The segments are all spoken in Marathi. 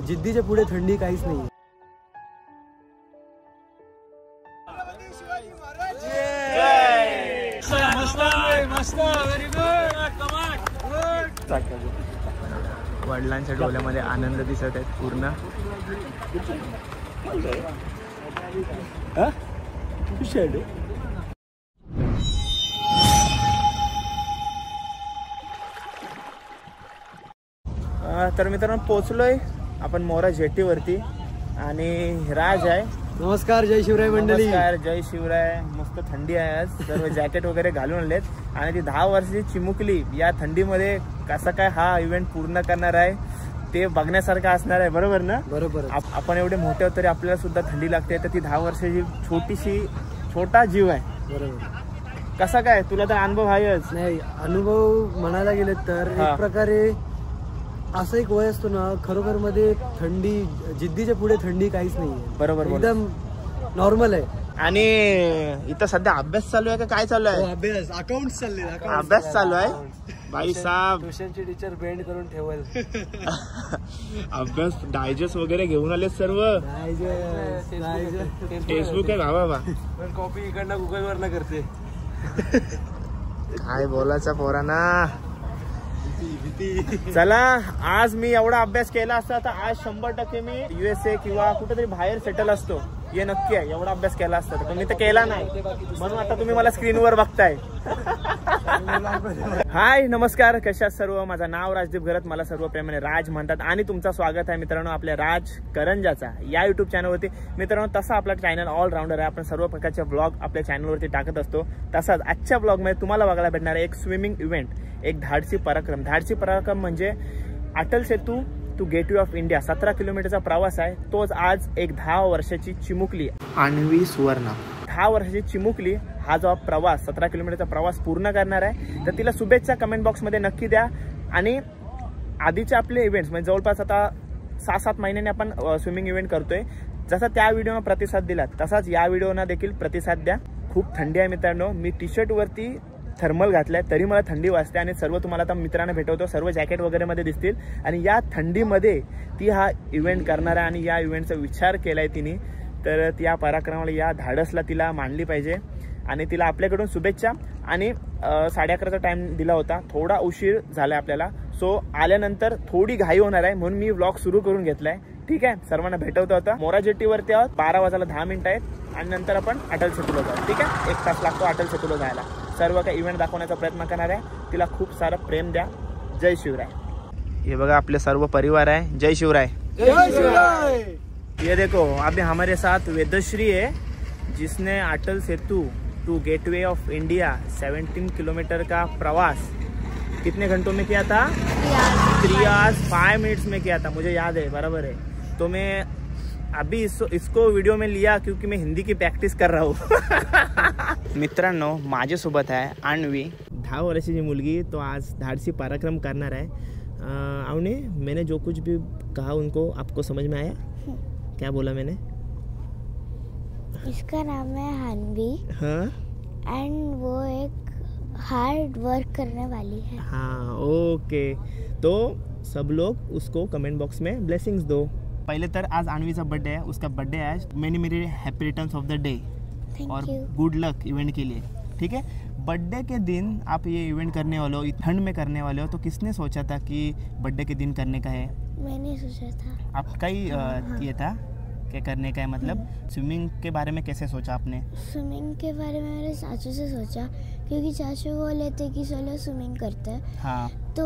जिद्दीच्या पुढे थंडी काहीच नाही. वडिलांच्या डोळ्यामध्ये आनंद दिसत आहेत पूर्ण. तर मित्रांनो पोचलोय आपण मोरा जेटीवरती आणि राज आहे. नमस्कार, जय शिवराय मंडळी. नमस्कार, जय शिवराय. मस्त थंडी आहे आज, सर्व जॅकेट वगैरे घालून आलेत आणि ती 10 वर्षाची चिमुकली या थंडीमध्ये कसा काय हा इव्हेंट पूर्ण करणार आहे ते बघण्यासारखं असणार आहे. बरोबर ना? बरोबर. आपण एवढे मोठे होतो तरी आपल्याला सुद्धा थंडी लागते, तर ती 10 वर्षाची छोटा जीव आहे. बरोबर. कसा काय तुला तर अनुभव आहेच. नाही, अनुभव म्हणायला गेले तर एक प्रकारे असं एक वय असतो ना, खरोखर मध्ये थंडी, जिद्दीच्या पुढे थंडी काहीच नाही. बरोबर, एकदम नॉर्मल आहे. आणि इथं सध्या अभ्यास चालू आहे का काय चालू आहे? अभ्यास, अकाउंट चालले. अभ्यास चालू आहे भाई साहब. ट्युशनची टीचर बेंड करून ठेवल. अभ्यास डायजेस्ट वगैरे घेऊन आले सर्व. टेक्स्टबुक आहे बाबा. कॉपी इकडनं गुगल वर न करते. काय बोलायचं पोरांना. चला, आज मी एवढा अभ्यास केला असता तर आज 100% मी USA किंवा कुठेतरी बाहेर सेटल असतो. हे नक्की आहे. एवढा अभ्यास केला असता पण मी तर केला नाही, म्हणून आता तुम्ही मला स्क्रीनवर बघताय. हाय, नमस्कार, कशा सर्व. माझं नाव राजदीप घरत, मला सर्व प्रेमाने राज म्हणतात आणि तुमचं स्वागत आहे मित्रांनो आपल्या राज करंजाचा या युट्यूब चॅनलवरती. मित्रांनो, तसा आपला चॅनल ऑलराऊंडर आहे. आपण सर्व प्रकारचे ब्लॉग आपल्या चॅनलवरती टाकत असतो. तसाच आजच्या ब्लॉगमध्ये तुम्हाला बघायला भेटणार आहे एक स्विमिंग इव्हेंट, एक धाडसी पराक्रम. धाडसी पराक्रम म्हणजे Atal Setu to Gateway of India 17 किलोमीटरचा प्रवास आहे. तोच आज एक 10 वर्षाची चिमुकली अन्वी सुवर्णा, 10 वर्षाची चिमुकली हा जो प्रवास 17 किलोमीटरचा प्रवास पूर्ण करणार आहे. तर तिला शुभेच्छा कमेंट बॉक्समध्ये नक्की द्या. आणि आधीचे आपले इव्हेंट्स म्हणजे जवळपास आता 6-7 महिन्यांनी आपण स्विमिंग इव्हेंट करतोय. जसा त्या व्हिडिओनं प्रतिसाद दिला तसाच या व्हिडिओना देखील प्रतिसाद द्या. खूप थंडी आहे मित्रांनो. मी टी शर्ट वरती थर्मल घातलाय तरी मला थंडी वाजते आणि सर्व तुम्हाला आता मित्रांना भेटवतो. सर्व जॅकेट वगैरे मध्ये दिसतील आणि या थंडीमध्ये ती हा इव्हेंट करणार आहे आणि या इव्हेंटचा विचार केलाय तिने. तर या पराक्रमाला, या धाडसला तिला मानली पाहिजे आणि तिला आपल्याकडून शुभेच्छा. आणि 11:30चा टाइम दिला होता, थोडा उशीर झालाय आपल्याला. सो आल्यानंतर थोडी घाई होणार आहे म्हणून मी व्लॉग सुरू करून घेतलाय. ठीक आहे, सर्वांना भेटवतो. आता मोरा जेटीवरती आहोत. 12 वाजायला 10 मिनिटं आहेत आणि नंतर आपण अटल सेतूला जाऊ. ठीक आहे, 1 तास लागतो अटल सेतूला जायला. सर्व काही इव्हेंट दाखवण्याचा प्रयत्न करणार आहे. तिला खूप सारं प्रेम द्या. जय शिवराय. ये बघा आपले सर्व परिवार आहे. जय शिवराय. जय शिवराय. ये देखो अभी हमारे साथ वेदश्री है जिसने Atal Setu to Gateway of India 17 kilometre का प्रवास कितने घंटों में किया था? 3 hours 5 minutes में किया था. मुझे याद है, बराबर है. तो मैं अभी इसको वीडियो में लिया क्योंकि मैं हिंदी की प्रैक्टिस कर रहा हूँ. मित्रांनो, माझ्यासोबत आहे अन्वी, 10 वर्षाची मुलगी. तो आज धाडसी पराक्रम करणार आहे. अवनी, मैंने जो कुछ भी कहा उनको आपको समझ में आया? क्या बोला मैंने? इसका नाम है हनवी. हाँ, एंड वो एक हार्ड वर्क करने वाली है. हाँ, ओके. तो सब लोग उसको कमेंट बॉक्स में ब्लेसिंग्स दो. पहले तर आज अन्वीचा बर्थडे है, उसका बर्थडे है. Many merry happy returns of the day और गुड लक इवेंट के लिए. ठीक है, बर्थडे के दिन आप ये इवेंट करने वाले हो, ठंड में करने वाले हो, तो किसने सोचा था कि बर्थडे के दिन करने का है? मैंने सोचा था. आपका ही ये था क्या करने का है? मतलब स्विमिंग के बारे में कैसे सोचा आपने? स्विमिंग के बारे में मेरे चाचू से सोचा, क्योंकि चाचू बोले थे कि चलो स्विमिंग करते हैं. हाँ, तो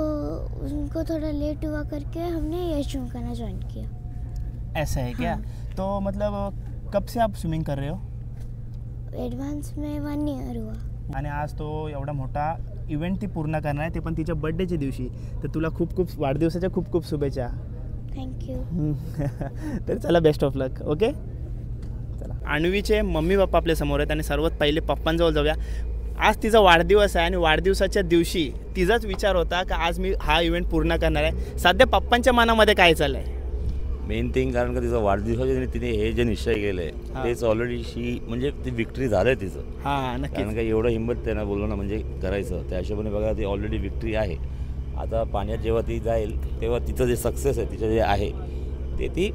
उनको थोड़ा लेट हुआ करके हमने ये स्विम करना ज्वाइन किया. ऐसा है क्या? तो मतलब कब से आप स्विमिंग कर रहे हो? ॲडव्हान्स में 1 year हुआ. आणि आज तो एवढा मोठा इव्हेंट ती पूर्ण करणार आहे, ते पण तिच्या बर्थडेच्या दिवशी. तर तुला खूप खूप वाढदिवसाच्या खूप खूप शुभेच्छा. थँक्यू. तर चला, बेस्ट ऑफ लक. ओके, चला. अन्वीचे मम्मी पप्पा आपल्या समोर आहेत आणि सर्वात पहिले पप्पांजवळ जाऊया. आज तिचा वाढदिवस आहे आणि वाढदिवसाच्या दिवशी तिचाच विचार होता की आज मी हा इव्हेंट पूर्ण करणार आहे. सध्या पप्पांच्या मनामध्ये काय चाललं आहे? मेन थिंग, कारण का तिचा वाढदिवसाच्या तिने हे जे निश्चय केलंय तेच ऑलरेडी म्हणजे ती विक्ट्री झालंय तिचं. हां, नक्की. कारण का एवढं हिंमत त्यांना बोलवणं म्हणजे करायचं, त्या हिशोबाने बघा ती ऑलरेडी विक्ट्री आहे. आता पाण्यात जेव्हा ती जाईल तेव्हा तिचं जे सक्सेस आहे, तिचं जे आहे ते ती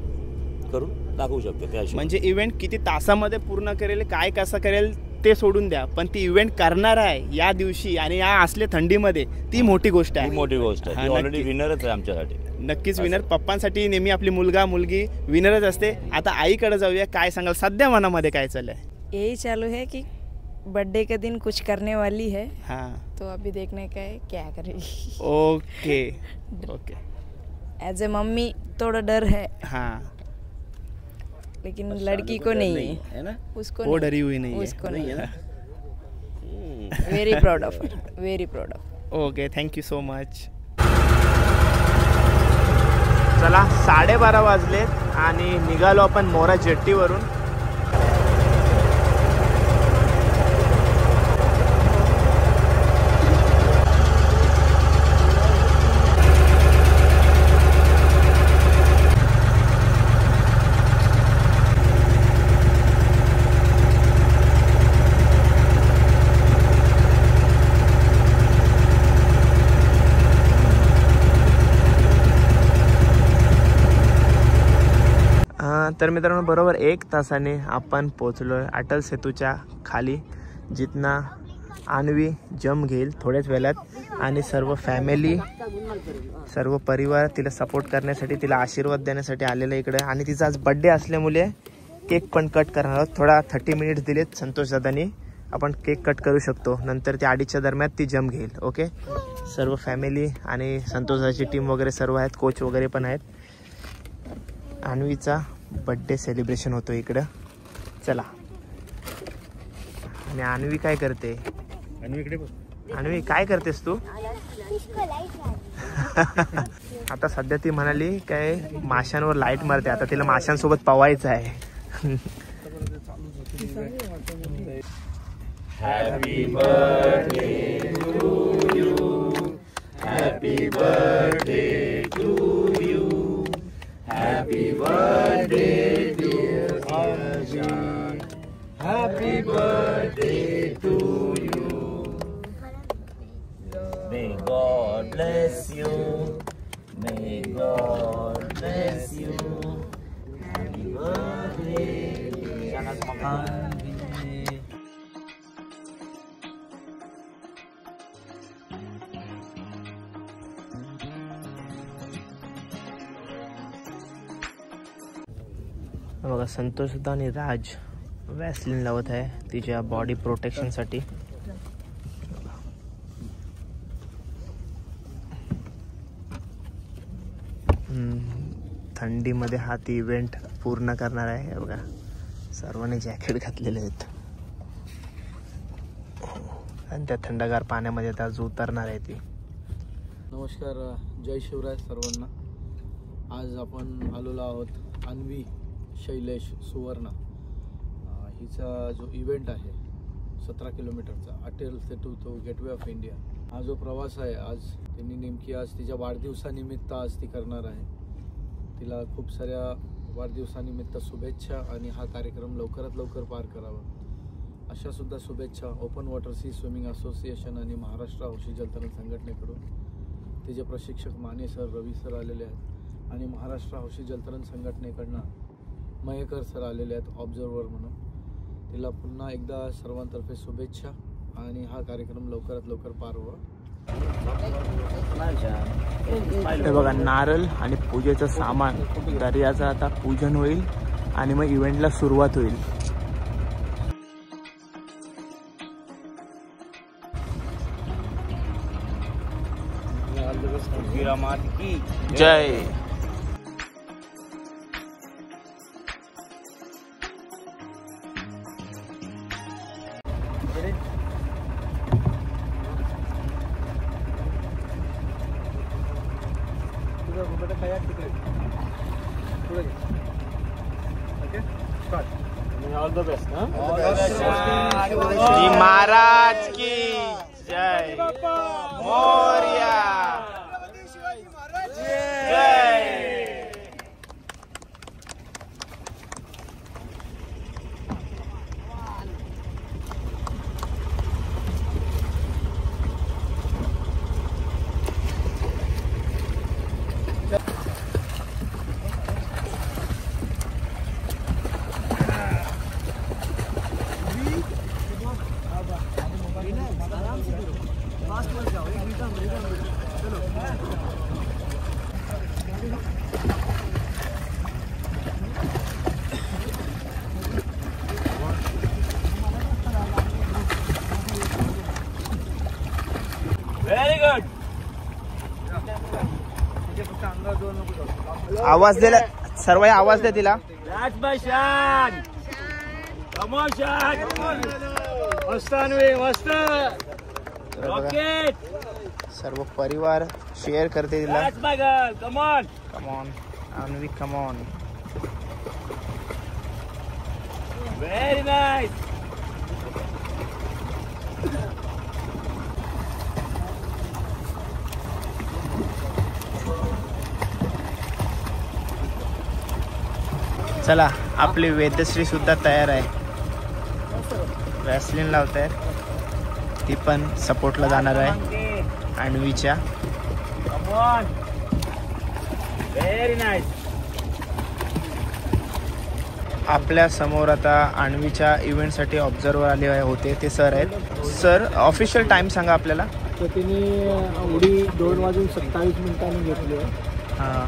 करून दाखवू शकते. त्या म्हणजे इव्हेंट किती तासामध्ये पूर्ण करेल, काय कसं करेल ते सोडून द्या, पण ती इव्हेंट करणार आहे या दिवशी आणि या असल्या थंडीमध्ये, ती मोठी गोष्ट आहे. मोठी गोष्ट आहे. ऑलरेडी विनरच आहे आमच्यासाठी. नक्कीच विनर. पप्पांसाठी नेहमी आपली मुलगा मुलगी विनरच असते. आता आईकडे जाऊया, काय सांगाल सध्या मनामध्ये काय चाललंय? यही चालू है कि बर्थडे के दिन कुछ करने वाली है. हाँ, तो अभी देखने का है क्या करेगी. Okay okay. As a mummy थोड़ा डर है. हाँ, लेकिन लड़की को नहीं है ना, उसको वो डरी हुई नहीं उसको है. नहीं है. Very proud of her, very proud of. Okay, thank you so much. चला 12:30 वाजलेत आणि निघालो आपण मोरा जेट्टीवरून. तर मित्रांनो, बरोबर 1 तासाने आपण पोचलो आहे अटल सेतूच्या खाली, जितना अन्वी जम घेईल थोड्याच वेळात आणि सर्व फॅमिली, सर्व परिवार तिला सपोर्ट करण्यासाठी, तिला आशीर्वाद देण्यासाठी आलेलं इकडे. आणि तिचा आज बड्डे असल्यामुळे केक पण कट करणार आहोत. थोडा 30 मिनिट्स दिलेत संतोष दादांनी, आपण केक कट करू शकतो. नंतर ती 2:30च्या दरम्यान ती जम घेईल. ओके, सर्व फॅमिली आणि संतोष दादाची टीम वगैरे सर्व आहेत, कोच वगैरे पण आहेत. अन्वीचा बर्थडे सेलिब्रेशन होतो इकडं. चला. आणि अन्वी काय करते? अन्वी काय करतेस तू? आता सध्या ती म्हणाली काय माशांवर लाईट मारते. आता तिला माशांसोबत पवायचं आहे. Happy birthday to you, happy birthday to you, Happy birthday dear Arjun, happy birthday to you. May God bless you, may God bless you. Happy birthday dear Arjun. बघा, संतोष सुद्धा आणि राज वॅसलिन लावत आहे तिच्या बॉडी प्रोटेक्शनसाठी. थंडीमध्ये हा ती इव्हेंट पूर्ण करणार आहे. बघा, सर्वांनी जॅकेट घातलेले आहेत आणि त्या थंडगार पाण्यामध्ये आता आज उतरणार आहे ती. नमस्कार, जय शिवराय सर्वांना. आज आपण आलेलो आहोत अन्वी शैलेश सुवर्ण हिचा जो इव्हेंट आहे 17 किलोमीटरचा अटल सेतू तो गेटवे ऑफ इंडिया. हा जो प्रवास आहे आज त्यांनी नेमकी आज तिच्या वाढदिवसानिमित्त आज ती करणार आहे. तिला खूप साऱ्या वाढदिवसानिमित्त शुभेच्छा आणि हा कार्यक्रम लवकरात लवकर पार करावा अशा सुद्धा शुभेच्छा open water sea swimming association आणि महाराष्ट्र हौशी जलतरण संघटनेकडून. तिचे प्रशिक्षक माने सर, रवी सर आलेले आहेत आणि महाराष्ट्र हौशी जलतरण संघटनेकडनं मयेकर सर आलेले आहेत ऑब्झर्वर म्हणून. तिला पुन्हा एकदा सर्वांतर्फे शुभेच्छा आणि हा कार्यक्रम लवकरात लवकर पार व्हावा. हे बघा, नारळ आणि पूजेचं सामान, दर्याचं आता पूजन होईल आणि मग इव्हेंटला सुरुवात होईल. जय. महाराज की जय. मोरया जय. आवाज दिला सर्व आवाज दे तिला. सर्व परिवार शेअर करते तिला. Come on Anvi come on. Very nice. चला आपली वेदश्री सुद्धा तयार आहे. वॅसलीन लावताय. ती पण सपोर्टला जाणार आहे अन्वीच्या. Very nice. आपल्या समोर आता अन्वीच्या इव्हेंटसाठी ऑब्झर्वर आले होते ते सर आहेत. सर ऑफिशियल टाइम सांगा आपल्याला. तर तिने उडी 2:27 घेतली आहे. हां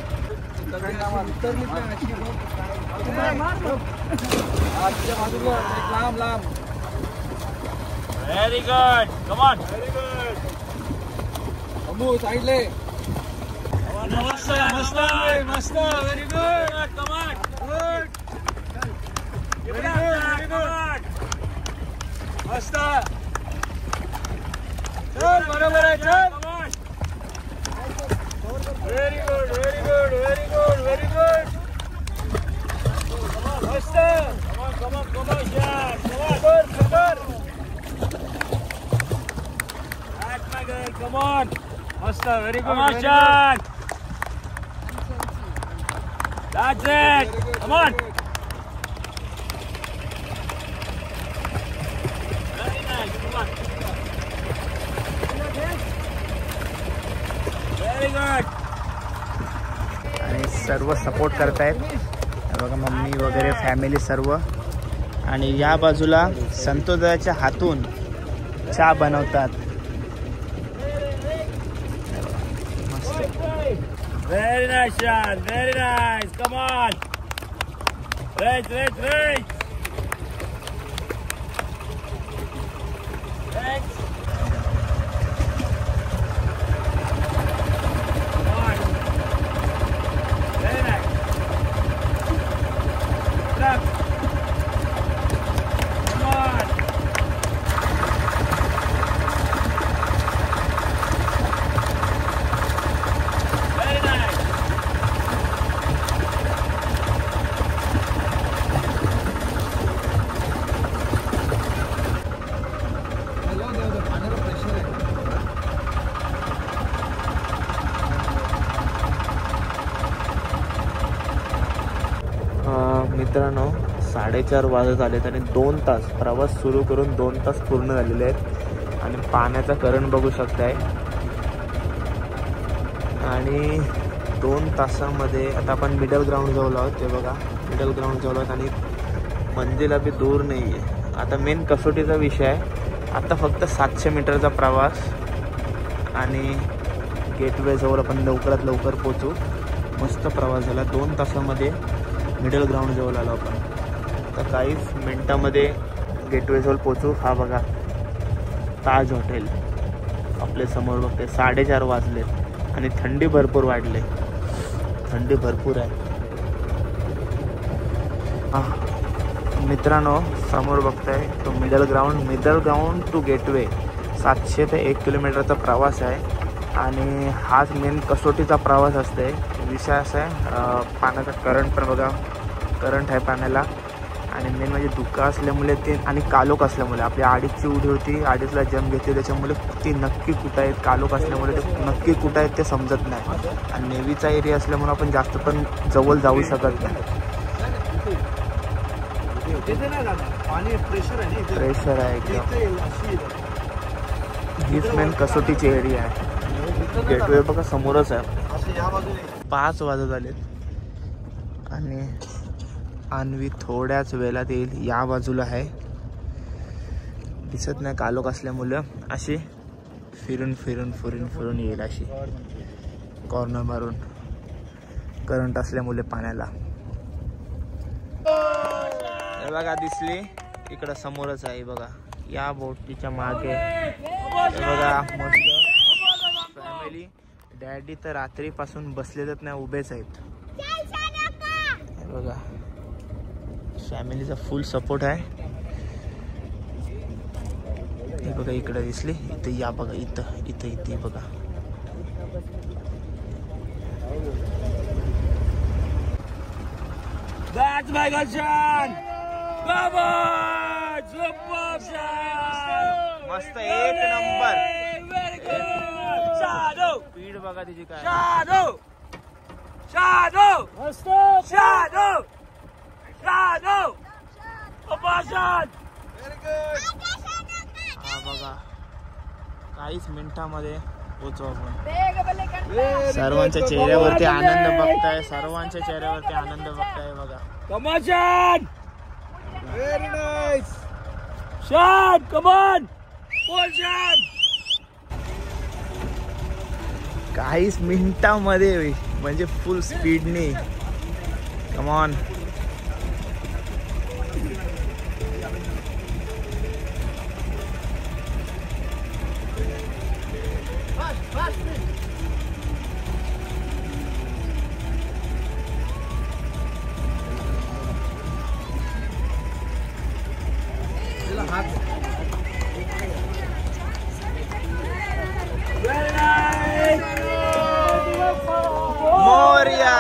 लांब. Very good. कमॉन. साईडले. मस्त मस्त. Very good. Come on. Very good. मस्त. चल बरोबर आहे. चल. Very good. Very good. Very good. Very good. मस्त. कमॉन. शॉट. कमॉन. कमॉन. मस्त. Very good. Shot. That's it. Come on. Very nice. Come on. Very good. आणि सर्व सपोर्ट करतायत. बघा मम्मी वगैरे फॅमिली सर्व. आणि या बाजूला संतोषच्या हातून चहा बनवतात. Very nice shot. Very nice. Come on. Right. Thanks. Come on. Very nice. Stop. Come on. Very nice. मित्रांनो 4:30 वाजत आलेत आणि 2 तास प्रवास सुरू करून 2 तास पूर्ण झालेले आहेत. आणि पाण्याचा करंट बघू शकताय. आणि 2 तासामध्ये आता आपण मिडल ग्राउंड जवळ आहोत. ते बघा मिडल ग्राउंड जवळ आहोत आणि मंजिल अभी दूर नाही आहे. आता मेन कसोटीचा विषय आहे. आता फक्त 700 मीटरचा प्रवास आणि गेटवेजवळ आपण लवकरात लवकर पोचू. मस्त प्रवास झाला. 2 तासामध्ये मिडल ग्राउंड जवळ आलो आपण. तर काहीच मिनटामध्ये गेटवेजवळ पोचू. हा बघा ताज हॉटेल आपल्या समोर बघते. 4:30 वाजले आणि थंडी भरपूर वाढले. थंडी भरपूर आहे. मित्रांनो समोर बघताय तो मिडल ग्राउंड टू गेटवे 700 ते 1 किलोमीटरचा प्रवास आहे. आणि हाच मेन कसोटीचा प्रवास असते. विषय असा आहे पाण्याचा करंट पण बघा. करंट आहे पाण्याला. आणि मेन म्हणजे धुका असल्यामुळे ते आणि कालोख असल्यामुळे आपली 2:30ची उडी होती. 2:30ला जंप घेतली. त्याच्यामुळे ती नक्की कुठं आहेत कालोख असल्यामुळे ते नक्की कुठं आहेत ते समजत नाही. आणि नेव्हीचा एरिया असल्यामुळे आपण जास्त पण जवळ जाऊ शकत नाही. प्रेशर आहे एकदम. हीच मेन कसोटीची एरिया आहे. गेटवे बघा समोरच आहे. 5 वाजत आलेत आणि अन्वी थोड्याच वेळात येईल. या बाजूला आहे दिसत नाही कालोख असल्यामुळं. अशी फिरून येईल अशी कॉर्नर मारून करंट असल्यामुळे पाण्याला. हे बघा दिसली इकडं समोरच आहे बघा. या बोटीच्या मागे बघा मस्त फॅमिली. डॅडी तर रात्रीपासून बसलेच नाही उभेच आहेत. बघा फॅमिलीचा फुल सपोर्ट आहे. हे बघा इकडे दिसली, इथं या बघा, इथं इथं इथे बघा. That's my good shot. Come on. Super shot. मस्त एक number. Very good. Shadow. Speed बघा तिची काय. Shadow. Shadow. Shadow. Shadow. Super shot. हा बघा काहीच मिनिटामध्ये पोचू आपण. सर्वांच्या चेहऱ्यावरती आनंद बघताय, सर्वांच्या चेहऱ्यावरती आनंद बघताय बघा. Come on, Sean. Very nice. Sean, come on. Pull, Sean. काहीच मिनिटामध्ये म्हणजे फुल स्पीडने. Come on. Very nice. Morya.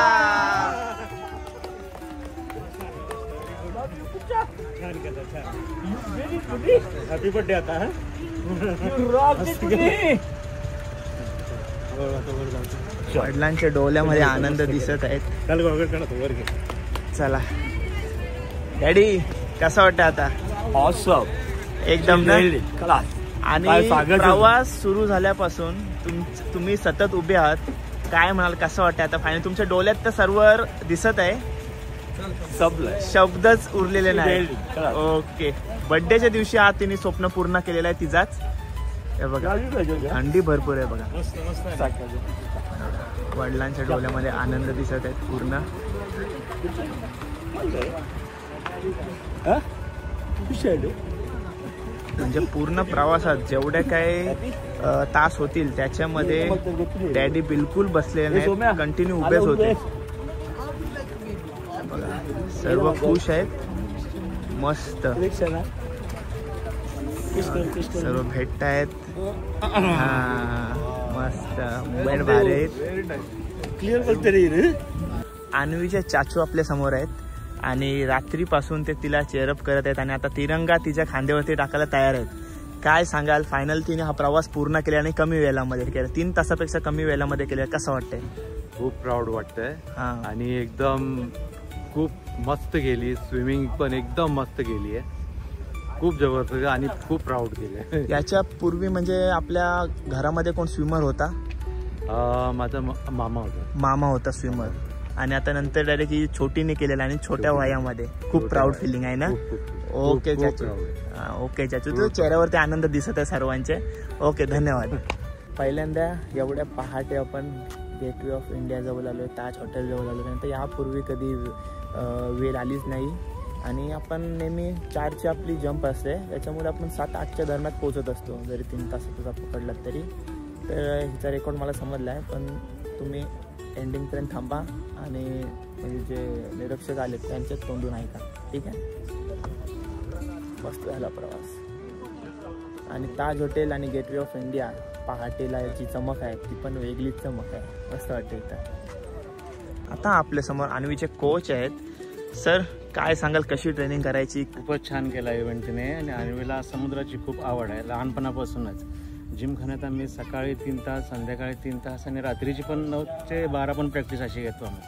Happy birthday आता है. Rock it today. वडिलांच्या डोल्यामध्ये आनंद दिसत आहेत. चला डॅडी कसं वाटतं आता? Awesome. एकदम ना. Class. आणि काय सांगायचं? प्रवास सुरू झाल्यापासून तुम्ही सतत उभे आहात. काय म्हणाल, कसं वाटतं आता फायनल? तुमच्या डोळ्यात तर सर्व दिसत आहे, शब्दच उरलेले नाही. ओके. बर्थडेच्या दिवशी आज तिने स्वप्न पूर्ण केलेलं आहे तिचाच. हे बघा थंडी भरपूर आहे बघा. वडिलांच्या डोळ्यामध्ये आनंद दिसत आहेत पूर्ण. म्हणजे पूर्ण प्रवासात जेवढे काही तास होतील त्याच्यामध्ये डॅडी बिलकुल बसलेले नाही, कंटिन्यू उभेच होते. बघा सर्व खुश आहेत, मस्त सर्व भेटत आहेत. मस्त मोबाईल भारी आहेत. क्लिअर बोलते रे. अन्वीचे चाचू आपल्या समोर आहेत आणि रात्रीपासून ते तिला चेअरअप करत आहेत आणि आता तिरंगा तिच्या खांद्यावरती टाकायला तयार आहेत. काय सांगाल, फायनल तिने हा प्रवास पूर्ण केला आणि कमी वेळामध्ये केला, 3 तासापेक्षा कमी वेळामध्ये केला. कसं वाटतंय? खूप प्राऊड वाटतंय. हां. आणि एकदम खूप मस्त गेली. स्विमिंग पण एकदम मस्त गेली आहे. खूप जबरदस्त आणि खूप प्राऊड केले. याच्या पूर्वी म्हणजे आपल्या घरामध्ये कोण स्विमर होता? माझा मामा होता. मामा होता स्विमर. आणि आता नंतर डायरेक्ट ही छोटीने केलेला आणि छोट्या वयामध्ये. खूप प्राऊड फिलिंग आहे ना? ओके चाचू. ओके चाचू, तुझ्या चेहऱ्यावरती आनंद दिसत आहे सर्वांचे. ओके धन्यवाद. पहिल्यांदा एवढ्या पहाटे आपण गेटवे ऑफ इंडिया जवळ आलो, ताज हॉटेल जवळ आलो. नंतर यापूर्वी कधी वेळ आलीच नाही. आणि आपण नेहमी 4ची आपली जंप असते, त्याच्यामुळे आपण 7-8च्या दरम्यान पोहोचत असतो, जरी 3 तासाचा पकडलात तरी. तर हिचा रेकॉर्ड मला समजला आहे, पण तुम्ही एंडिंगपर्यंत थांबा आणि म्हणजे जे निरीक्षक आले त्यांच्यात तोंडून ऐका, ठीक आहे? मस्त झाला प्रवास. आणि ताज हॉटेल आणि गेटवे ऑफ इंडिया पहाटेला जी चमक आहे ती पण वेगळीच चमक आहे, मस्त वाटते इथं. आता आपल्यासमोर अन्वीचे कोच आहेत. सर काय सांगाल, कशी ट्रेनिंग करायची? खूपच छान केला इव्हेंट तिने. आणि अन्वीला समुद्राची खूप आवड आहे लहानपणापासूनच. जिमखान्यात आम्ही सकाळी 3 तास, संध्याकाळी 3 तास आणि रात्रीची पण 9 ते 12 पण प्रॅक्टिस अशी घेतो आम्ही.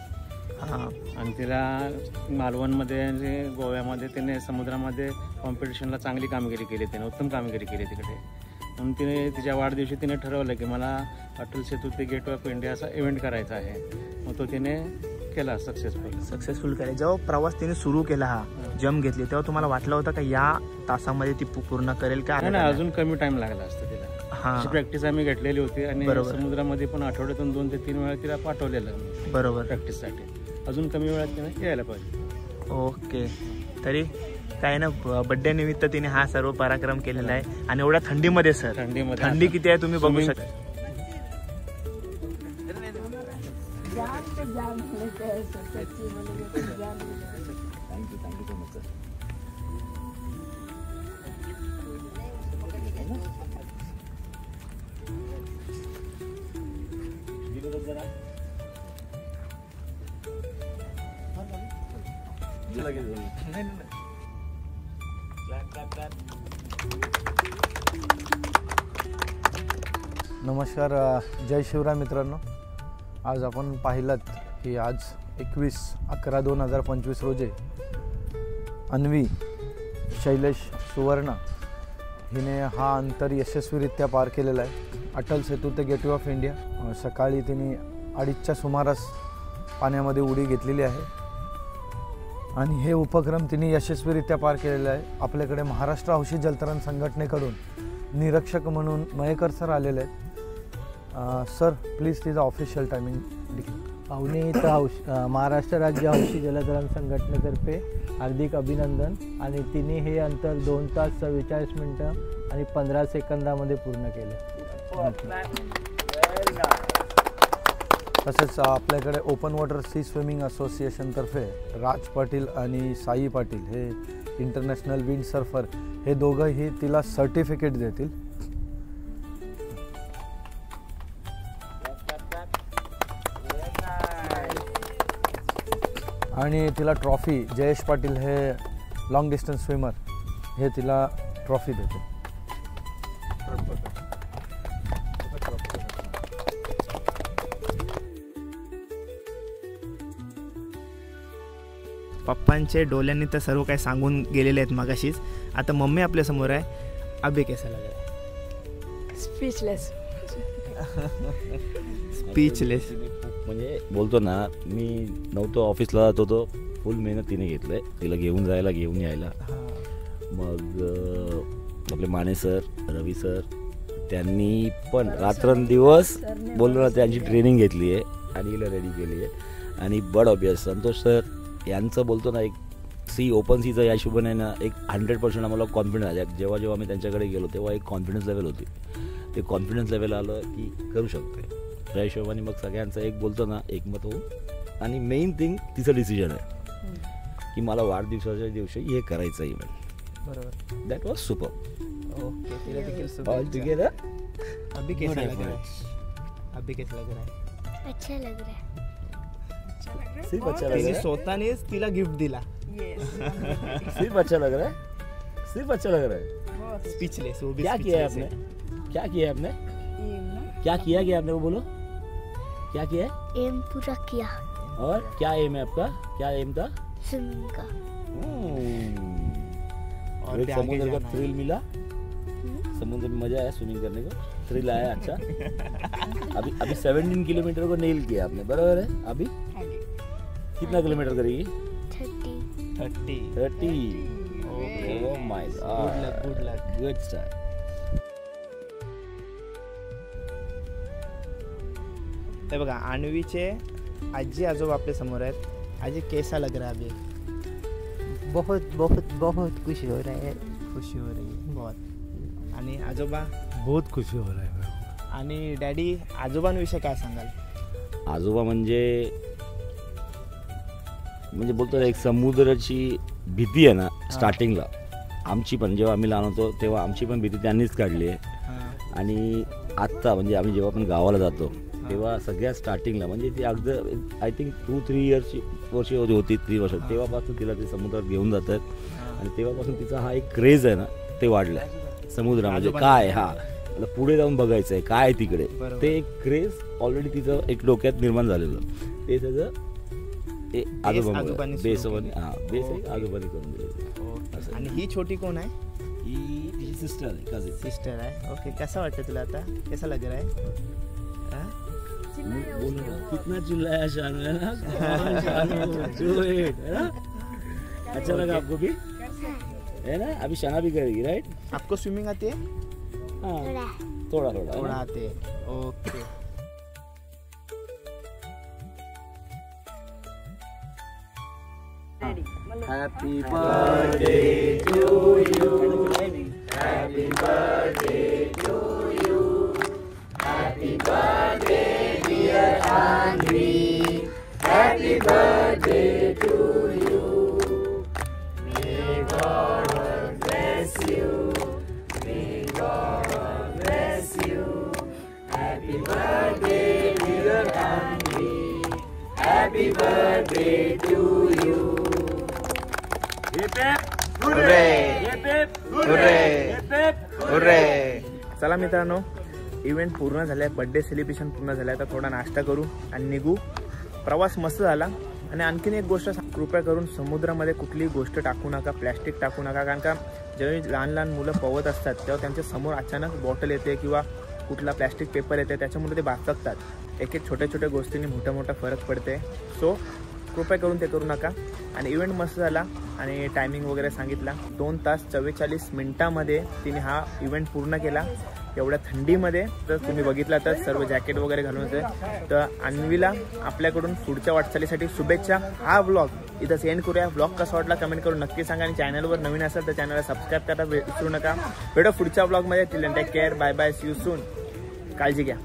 हां. आणि तिला मालवणमध्ये आणि गोव्यामध्ये तिने समुद्रामध्ये कॉम्पिटिशनला चांगली कामगिरी केली, तिने उत्तम कामगिरी केली तिकडे. म्हणून तिने तिच्या वाढदिवशी तिने ठरवलं की मला अटल सेतू ते गेटवे ऑफ इंडिया असा इव्हेंट करायचा आहे. मग तो तिने केला सक्सेसफुल केला. जेव्हा प्रवास तिने सुरू केला, हा जम घेतली, तेव्हा तुम्हाला वाटलं होतं का या तासामध्ये ती पूर्ण करेल का? नाही, अजून कमी टाइम लागला असता तिला. प्रॅक्टिस आम्ही घेतलेली होती आणि समुद्रामध्ये पण आठवड्यातून 2 ते 3 वेळा तिला पाठवलेलं. बरोबर. प्रॅक्टिससाठी अजून कमी वेळात तिने यायला पाहिजे. ओके. तरी काय ना, बड्डे निमित्त तिने हा सर्व पराक्रम केलेला आहे. आणि एवढ्या थंडीमध्ये सर, थंडी किती आहे तुम्ही बघू शकता. Thank you so much sir. नमस्कार, जय शिवराय मित्रांनो. आज आपण पाहिलात की आज 21/11/2025 रोजी अन्वी शैलेश सुवर्ण हिने हा अंतर यशस्वीरित्या पार केलेला आहे. अटल सेतू ते गेटवे ऑफ इंडिया सकाळी तिने 2:30च्या सुमारास पाण्यामध्ये उडी घेतलेली आहे आणि हे उपक्रम तिने यशस्वीरित्या पार केलेला आहे. आपल्याकडे महाराष्ट्र हौशी जलतरण संघटनेकडून निरीक्षक म्हणून मयेकर सर आलेले आहेत. सर प्लीज तिचा ऑफिशियल टायमिंग डिक्लेअर. पाहुणे इथं महाराष्ट्र राज्य हौशी जलतरण संघटनेतर्फे हार्दिक अभिनंदन. आणि तिने हे अंतर 2 तास 44 मिनिटं आणि 15 सेकंदामध्ये पूर्ण केलं. तसेच आपल्याकडे ओपन वॉटर सी स्विमिंग असोसिएशनतर्फे राज पाटील आणि साई पाटील हे इंटरनॅशनल विंड सर्फर हे दोघंही तिला सर्टिफिकेट देतील. आणि तिला ट्रॉफी जयेश पाटील हे लॉंग डिस्टन्स स्विमर हे तिला ट्रॉफी देतील. पप्पांचे डोल्यांनी तर सर्व काही सांगून गेलेले आहेत मगाशीच. आता मम्मी आपल्या समोर आहे. अभि कैसा लग रहा है? स्पीचलेस. म्हणजे बोलतो ना, मी नव्हतो ऑफिसला जात होतो. फुल मेहनत तिने घेतलंय तिला घेऊन जायला घेऊन यायला. मग आपले माने सर, रवी सर त्यांनी पण रात्रंदिवस बोललो ना त्यांची ट्रेनिंग घेतली आहे आणि हिला रेडी केली आहे. आणि बड ऑबियस संतोष सर यांचं बोलतो ना, एक ओपन सीचं या हिशोबाने ना एक 100% आम्हाला कॉन्फिडन्स आला. जेव्हा मी त्यांच्याकडे गेलो तेव्हा एक कॉन्फिडन्स लेवल होती. ते कॉन्फिडन्स लेवल आलं की करू शकते. त्या हिशोबाने मग सगळ्यांचं एक बोलतो ना एकमत होऊन. आणि मेन थिंग तिचं डिसिजन आहे की मला वाढदिवसाच्या दिवशी हे करायचं इव्हेंट. बरोबर. That was super. ओके. तिला देखील ऑल टुगेदर. अभी कैसा लग रहा है? अभी कैसा लग रहा है? अच्छा लग रहा है. सिर्फ अच्छा लग तिने रहा है. स्वतःनेच तिला गिफ्ट दिला. सिर्फ अच्छा लग रहा है. सिर्फ अच्छा लग रहा है. स्पीचलेस. वो भी क्या किया है speechless आपने? क्या किया है आपने? क्या किया आपने? वो बोलो क्या किया है? एम पूरा किया. और क्या एम है आपका? क्या एम था? स्विमिंग का. और एक भी आगे समुद्र का जाना है. थ्रिल मिला. समुद्र में मजा आया स्विमिंग करने को. थ्रिल आया. अच्छा. अभी 17 किलोमीटर को नेल किया आपने. बराबर है. अभी कितना किलोमीटर करेगी? 30. Oh my God. Good luck. Good start. ते बघा अन्वीचे आजी आजोबा आपल्या समोर आहेत. आजी कैसा लग रहा है अभी? बहुत बहुत बहुत खुशी हो रहा है. खुशी हो रही है बहुत. आणि आजोबा? बहुत खुशी हो रहा है. आणि डॅडी आजोबांविषयी काय सांगाल? आजोबा म्हणजे बोलतो एक समुद्राची भीती आहे ना स्टार्टिंगला आमची पण. जेव्हा आम्ही लहान होतो तेव्हा आमची पण भीती त्यांनीच काढली आहे. आणि आत्ता म्हणजे आम्ही जेव्हा पण गावाला जातो तेव्हा सगळ्या स्टार्टिंगला म्हणजे ती अगदी आय थिंक 2-3 वर्ष होती 3 वर्ष. तेव्हापासून तिला ते समुद्रात घेऊन जातात आणि तेव्हापासून तिचा हा एक क्रेज आहे ना ते वाढलं आहे समुद्रामध्ये. काय हा मला पुढे जाऊन बघायचं आहे काय तिकडे. ते एक क्रेज ऑलरेडी तिचं एक डोक्यात निर्माण झालेलं. ते त्याचं आजोबांनी बेस आजोबांनी करून दिलं. आणि ही छोटी कोण आहे? ही सिस्टर आहे. काझिन सिस्टर आहे. ओके. कसं वाटतं तुला आता? कैसा लग रहा है? बोलो कितना चिल्लाया शानू है ना. अच्छा लगा आपको भी है ना. अभी शाना भी करेगी राइट. आपको स्विमिंग आती है? हाँ थोड़ा थोड़ा आते है. Okay. Happy birthday to you. Happy birthday to you. Happy birthday dear Anvi. Happy birthday to you. चला मित्रांनो, इव्हेंट पूर्ण झालाय, बर्थडे सेलिब्रेशन पूर्ण झालंय. तर थोडा नाश्ता करू आणि निघू. प्रवास मस्त झाला. आणि आणखीन एक गोष्ट, कृपया करून समुद्रामध्ये कुठलीही गोष्ट टाकू नका, प्लॅस्टिक टाकू नका. कारण का जेव्हा लहान लहान मुलं पोहत असतात तेव्हा त्यांच्या समोर अचानक बॉटल येते किंवा कुठला प्लॅस्टिक पेपर येते, त्याच्यामुळे ते भाचकतात. एक एक छोट्या छोट्या गोष्टींनी मोठा मोठा फरक पडते. सो कृपया करून ते करू नका. आणि इव्हेंट मस्त झाला आणि टायमिंग वगैरे सांगितला. 2 तास 44 मिनिटामध्ये तिने हा इव्हेंट पूर्ण केला, एवढ्या थंडीमध्ये. तर तुम्ही बघितला तर सर्व जॅकेट वगैरे घालून होते. तर अन्वीला आपल्याकडून पुढच्या वाटचालीसाठी शुभेच्छा. हा व्लॉग इथं सेंड करूया. व्लॉग कसा वाटला कमेंट करून नक्की सांगा. आणि चॅनलवर नवीन असेल तर चॅनलला सबस्क्राईब करायला विसरू नका. भेटू पुढच्या व्लॉगमध्ये. Take care, bye bye, see you soon. काळजी घ्या.